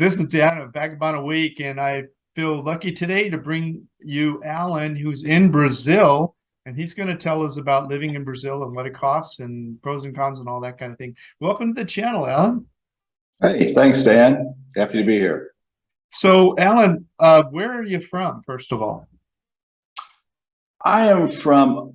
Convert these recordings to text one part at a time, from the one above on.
This is Dan of Vagabond a Week, and I feel lucky today to bring you Alan, who's in Brazil, and he's going to tell us about living in Brazil and what it costs and pros and cons and all that kind of thing. Welcome to the channel, Alan. Hey, thanks, Dan. Happy to be here. So, Alan, where are you from, first of all? I am from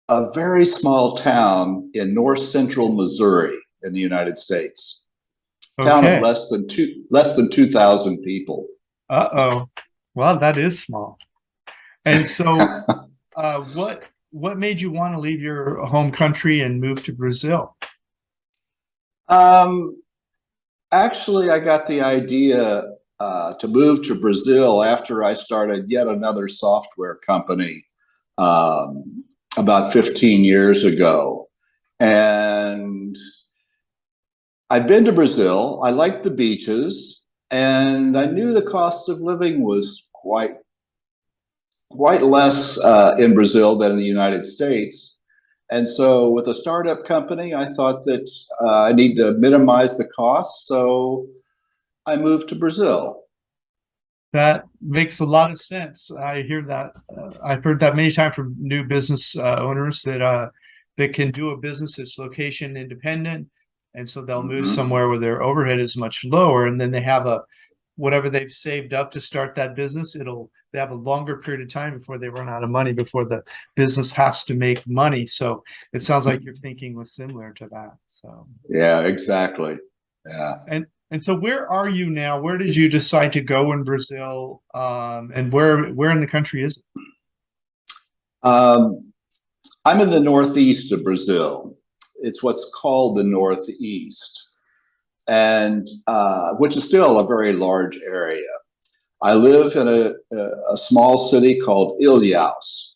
a very small town in north central Missouri in the United States. Town of less than 2,000 people. Uh-oh. Well, that is small. And so what made you want to leave your home country and move to Brazil? Actually, I got the idea to move to Brazil after I started yet another software company about 15 years ago. And I'd been to Brazil, I liked the beaches, and I knew the cost of living was quite less in Brazil than in the United States. And so with a startup company, I thought that I need to minimize the costs, so I moved to Brazil. That makes a lot of sense. I hear that. I've heard that many times from new business owners that they can do a business that's location independent. And so they'll move somewhere where their overhead is much lower, and then they have whatever they've saved up to start that business. They have a longer period of time before they run out of money, before the business has to make money. So it sounds like your thinking was similar to that. So yeah, exactly. Yeah. And so where are you now? Where did you decide to go in Brazil? And where in the country is it? I'm in the northeast of Brazil. It's what's called the Northeast, and which is still a very large area. I live in a small city called Ilhéus.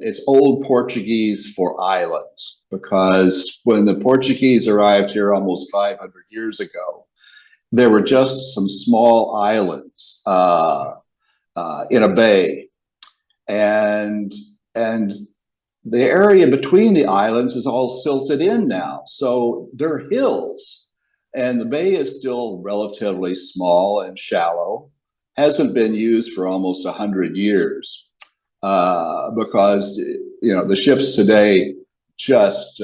It's old Portuguese for islands, because when the Portuguese arrived here almost 500 years ago, there were just some small islands in a bay, and the area between the islands is all silted in now. So they're hills, and the bay is still relatively small and shallow. Hasn't been used for almost 100 years because, the ships today just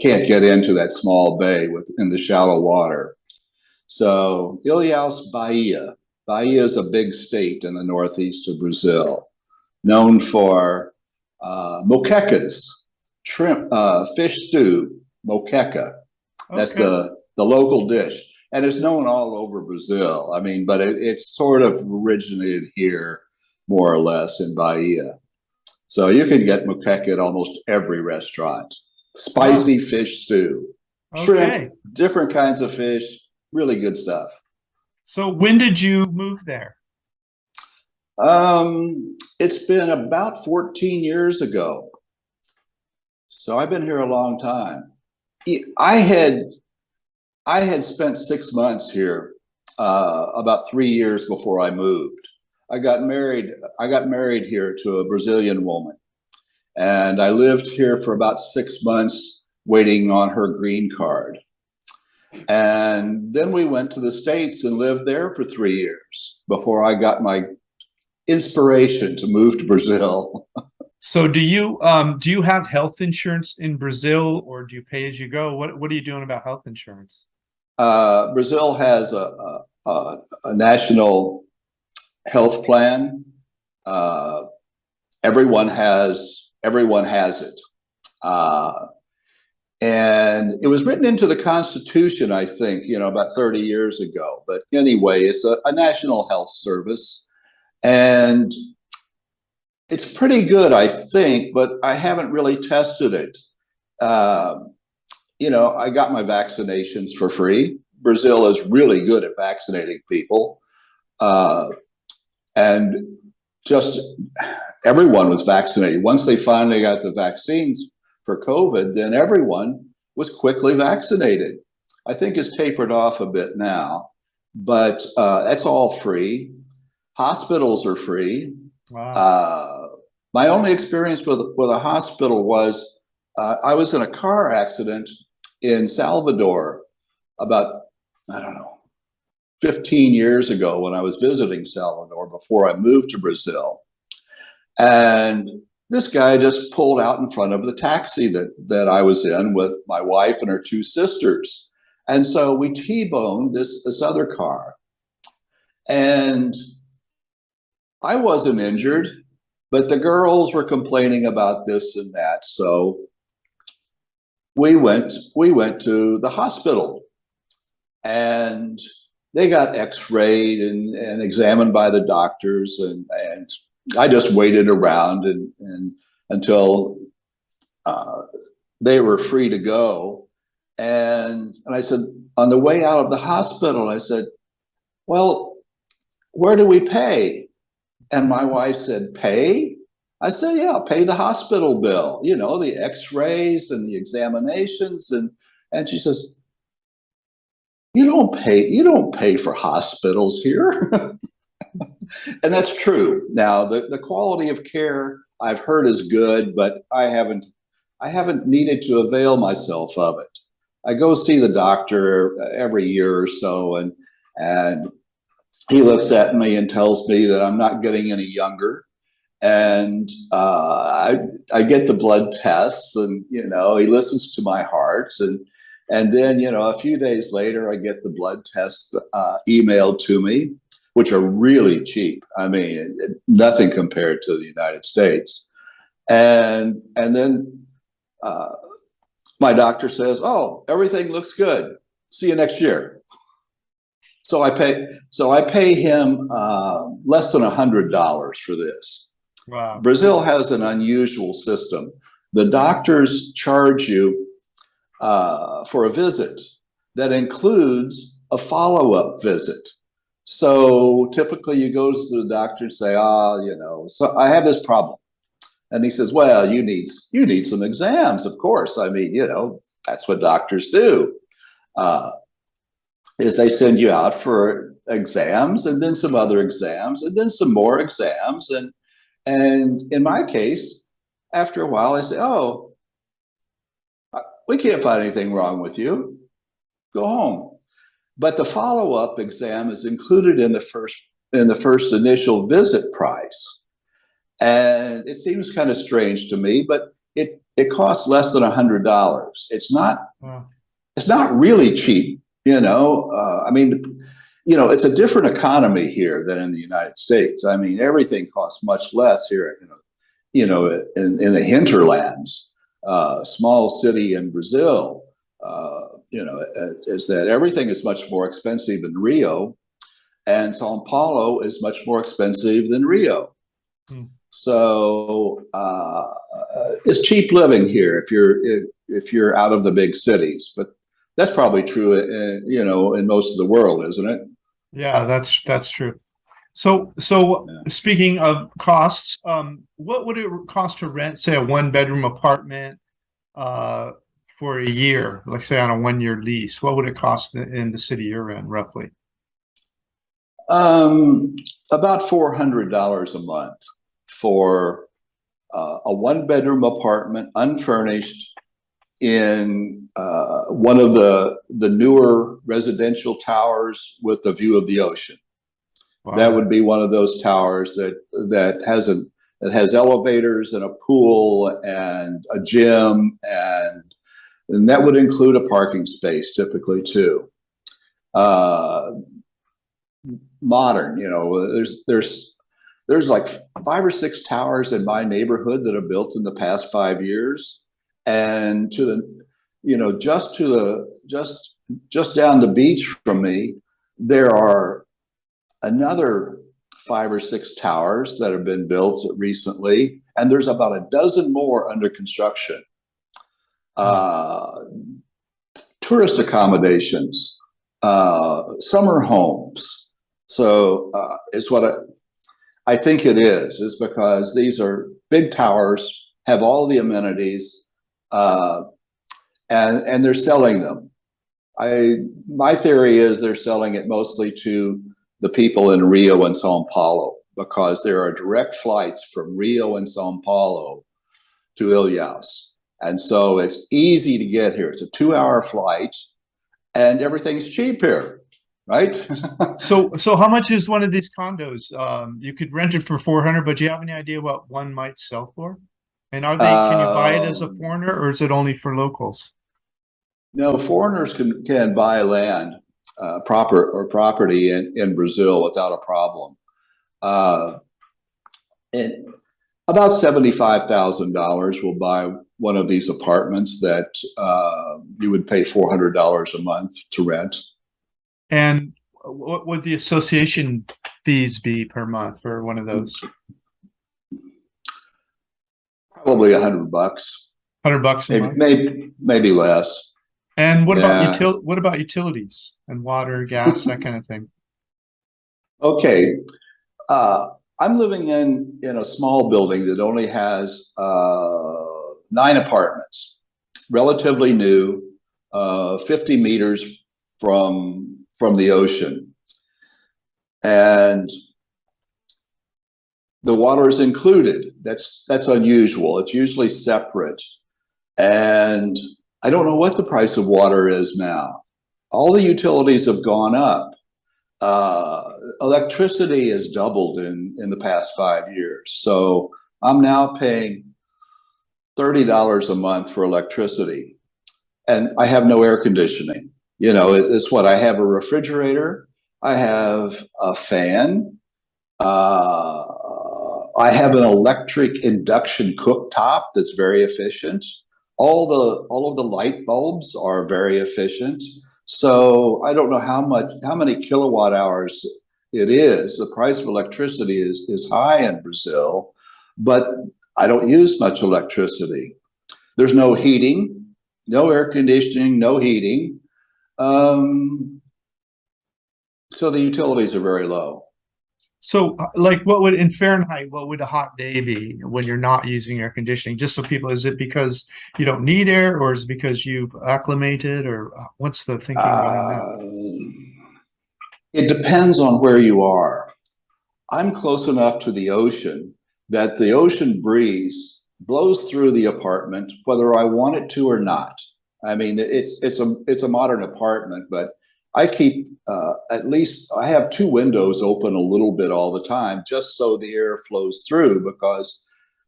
can't get into that small bay in the shallow water. So Ilhéus, Bahia. Bahia is a big state in the northeast of Brazil, known for moquecas, shrimp, fish stew, moqueca. That's the local dish. And it's known all over Brazil. I mean, but it's sort of originated here, more or less, in Bahia. So you can get moqueca at almost every restaurant. Spicy fish stew, shrimp, different kinds of fish, really good stuff. So when did you move there? It's been about 14 years ago. So I've been here a long time. I had spent 6 months here about 3 years before I moved. I got married here to a Brazilian woman, and I lived here for about 6 months waiting on her green card. And then we went to the States and lived there for 3 years before I got my inspiration to move to Brazil. So do you have health insurance in Brazil, or do you pay as you go? What are you doing about health insurance? Brazil has a national health plan. Everyone has it. And it was written into the Constitution, I think, about 30 years ago. But anyway, it's a national health service. And it's pretty good, I think, but I haven't really tested it. I got my vaccinations for free. Brazil is really good at vaccinating people. And just everyone was vaccinated. Once they finally got the vaccines for COVID, then everyone was quickly vaccinated. I think it's tapered off a bit now, but that's all free. Hospitals are free. Wow. My only experience with a hospital was I was in a car accident in Salvador about I don't know, 15 years ago when I was visiting Salvador before I moved to Brazil. And this guy just pulled out in front of the taxi that I was in with my wife and her two sisters. And so we T-boned this other car. And I wasn't injured, but the girls were complaining about this and that. So we went to the hospital, and they got x-rayed and examined by the doctors, and I just waited around and until they were free to go. And I said, on the way out of the hospital, I said, well, where do we pay? And my wife said, pay? I said, yeah, pay the hospital bill, you know, the x-rays and the examinations. And she says, you don't pay for hospitals here. And that's true. Now, the quality of care I've heard is good, but I haven't needed to avail myself of it. I go see the doctor every year or so, and he looks at me and tells me that I'm not getting any younger. And I get the blood tests, and you know, he listens to my heart, and then, you know, a few days later, I get the blood tests emailed to me, which are really cheap. I mean, nothing compared to the United States. And then my doctor says, "Oh, everything looks good. See you next year." So I pay him less than $100 for this. Wow. Brazil has an unusual system. The doctors charge you for a visit that includes a follow-up visit. So typically you go to the doctor and say, you know, so I have this problem. And he says, well, you need some exams, of course. I mean, you know, that's what doctors do. Is they send you out for exams, and then some other exams, and then some more exams. And in my case, after a while, I say, oh, we can't find anything wrong with you. Go home. But the follow-up exam is included in the first initial visit price. And it seems kind of strange to me, but it costs less than $100. It's not really cheap, you know. I mean, you know, it's a different economy here than in the United States. I mean, everything costs much less here, you know, in the hinterlands. Small city in Brazil, you know, is that everything is much more expensive in Rio, and São Paulo is much more expensive than Rio. So it's cheap living here if you're out of the big cities, but that's probably true, you know, in most of the world, isn't it? Yeah, that's true. So speaking of costs, what would it cost to rent, say, a one-bedroom apartment for a year, like say on a one-year lease? What would it cost in the city you're in, roughly? About $400 a month for a one-bedroom apartment, unfurnished, in one of the newer residential towers with a view of the ocean. Wow. That would be one of those towers that has elevators and a pool and a gym, and that would include a parking space typically too. Modern, you know, there's like 5 or 6 towers in my neighborhood that are built in the past 5 years, and to the, you know, just down the beach from me, there are another 5 or 6 towers that have been built recently, and there's about a dozen more under construction. Tourist accommodations, summer homes. So it's what I think it is because these are big towers, have all the amenities, and they're selling them. My theory is they're selling it mostly to the people in Rio and Sao Paulo, because there are direct flights from Rio and Sao Paulo to Ilhéus. And so it's easy to get here. It's a 2-hour flight, and everything's cheap here. right? So how much is one of these condos? You could rent it for 400, but do you have any idea what one might sell for? And can you buy it as a Um, foreigner, or is it only for locals? no, foreigners can buy land, property in Brazil without a problem. Uh, and about $75,000 will buy one of these apartments that you would pay $400 a month to rent. And what would the association fees be per month for one of those? Probably $100, $100 a month. maybe less. And what about Yeah. what about utilities and water, gas, that kind of thing? Okay. I'm living in a small building that only has 9 apartments, relatively new, 50 meters from the ocean. And the water is included. That's unusual. It's usually separate. And I don't know what the price of water is now. All the utilities have gone up. Electricity has doubled in the past 5 years. So I'm now paying $30 a month for electricity. And I have no air conditioning. You know, it's what I have: a refrigerator, I have a fan, I have an electric induction cooktop that's very efficient. All of the light bulbs are very efficient. So I don't know how many kilowatt hours it is. The price of electricity is high in Brazil, but I don't use much electricity. There's no heating, no air conditioning, no heating. So the utilities are very low. So, like, what would, in Fahrenheit, what would a hot day be when you're not using air conditioning? Just so people, is it because you don't need air, or is it because you've acclimated, or what's the thinking behind that? It depends on where you are. I'm close enough to the ocean that the ocean breeze blows through the apartment, whether I want it to or not. I mean, it's a modern apartment, but I keep at least I have 2 windows open a little bit all the time, just so the air flows through, because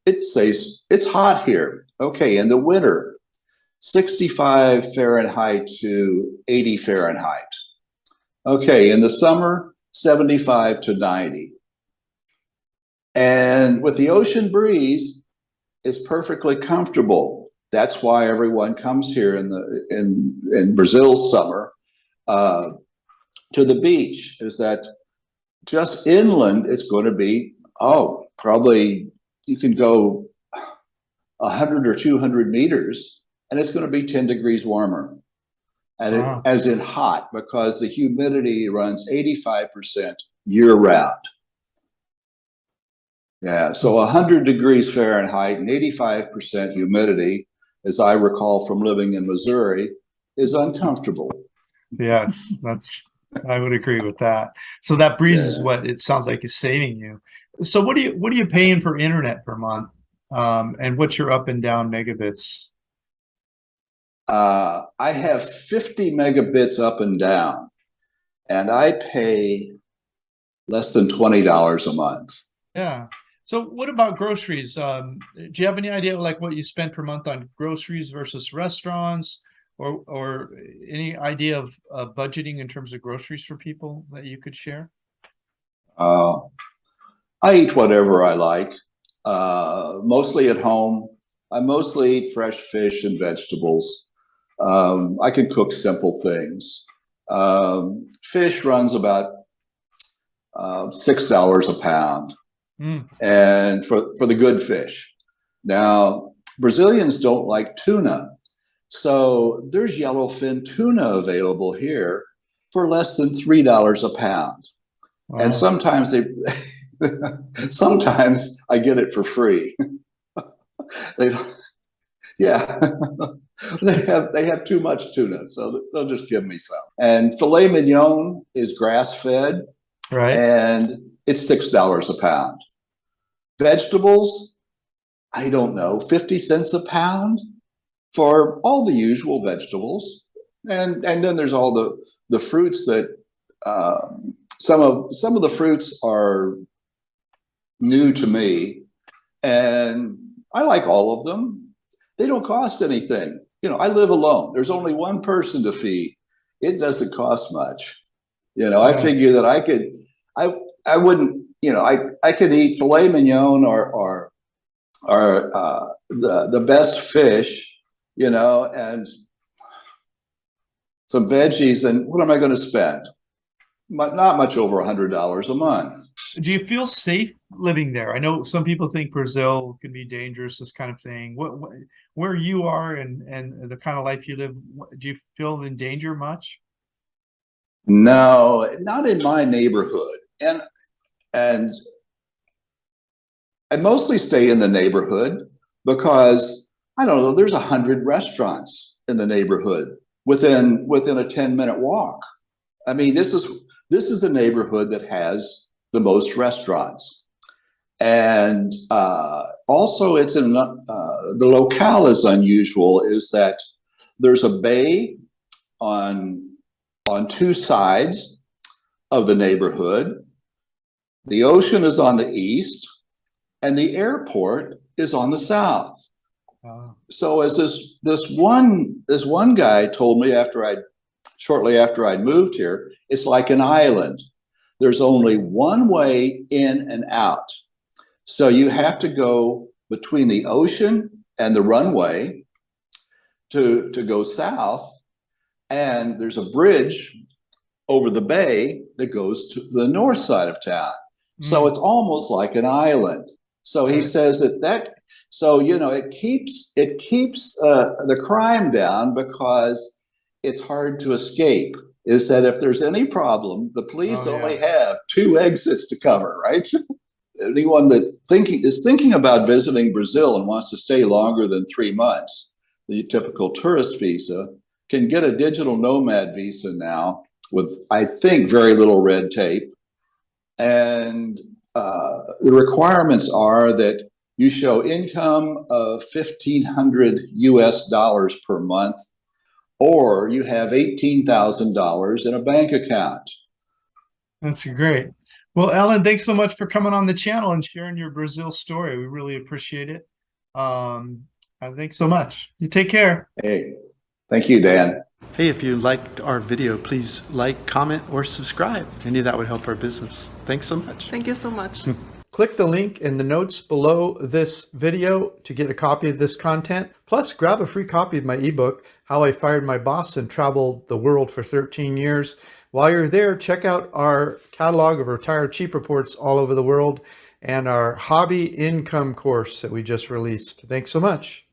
it says it's hot here. Okay, in the winter, 65 Fahrenheit to 80 Fahrenheit. Okay, in the summer, 75 to 90. And with the ocean breeze, it's perfectly comfortable. That's why everyone comes here in Brazil's summer to the beach. Is that just inland, it's going to be, probably you can go 100 or 200 meters and it's going to be 10 degrees warmer. And Wow. as in hot, because the humidity runs 85% year round. Yeah, so 100 degrees Fahrenheit and 85% humidity, as I recall from living in Missouri, is uncomfortable. Yes, I would agree with that. So that breeze is Yeah. what it sounds like is saving you. So what are you paying for internet per month? And what's your up and down megabits? I have 50 megabits up and down, and I pay less than $20 a month. Yeah. So what about groceries? Do you have any idea like what you spend per month on groceries versus restaurants, or any idea of budgeting in terms of groceries for people that you could share? I eat whatever I like, mostly at home. I mostly eat fresh fish and vegetables. I can cook simple things. Fish runs about $6 a pound, and for the good fish. Now, Brazilians don't like tuna, so there's yellowfin tuna available here for less than $3 a pound. Wow. And sometimes sometimes I get it for free. Yeah, they have too much tuna, so they'll just give me some. And filet mignon is grass fed, Right. and it's $6 a pound. Vegetables, I don't know, 50 cents a pound for all the usual vegetables, and then there's all the fruits that some of the fruits are new to me, and I like all of them. They don't cost anything. You know, I live alone. There's only one person to feed. It doesn't cost much. You know, I figure that I wouldn't, you know, I could eat filet mignon or the best fish, you know, and some veggies, and what am I going to spend? Not much over $100 a month. Do you feel safe living there? I know some people think Brazil can be dangerous, this kind of thing. Where you are and the kind of life you live, do you feel in danger much? No, not in my neighborhood. And I mostly stay in the neighborhood because, I don't know, there's 100 restaurants in the neighborhood within a 10-minute walk. I mean, this is the neighborhood that has the most restaurants. And also it's in the locale is unusual, is that there's a bay on two sides of the neighborhood. The ocean is on the east and the airport is on the south. So as this one guy told me shortly after I'd moved here, it's like an island. There's only one way in and out. So you have to go between the ocean and the runway to go south. And there's a bridge over the bay that goes to the north side of town. So it's almost like an island. So he says so, you know, it keeps the crime down because it's hard to escape. Is that if there's any problem, the police only have 2 exits to cover, right? Anyone that is thinking about visiting Brazil and wants to stay longer than 3 months, the typical tourist visa, can get a digital nomad visa now with, I think, very little red tape. And the requirements are that you show income of $1,500 per month, or you have $18,000 in a bank account. That's great. Well, Ellen, thanks so much for coming on the channel and sharing your Brazil story. We really appreciate it. Thanks so much. You take care. Hey, thank you, Dan. Hey, if you liked our video, please like, comment, or subscribe. Any of that would help our business. Thanks so much. Thank you so much. Click the link in the notes below this video to get a copy of this content. Plus, grab a free copy of my ebook, How I Fired My Boss and Traveled the World for 13 Years. While you're there, check out our catalog of retired cheap reports all over the world and our hobby income course that we just released. Thanks so much.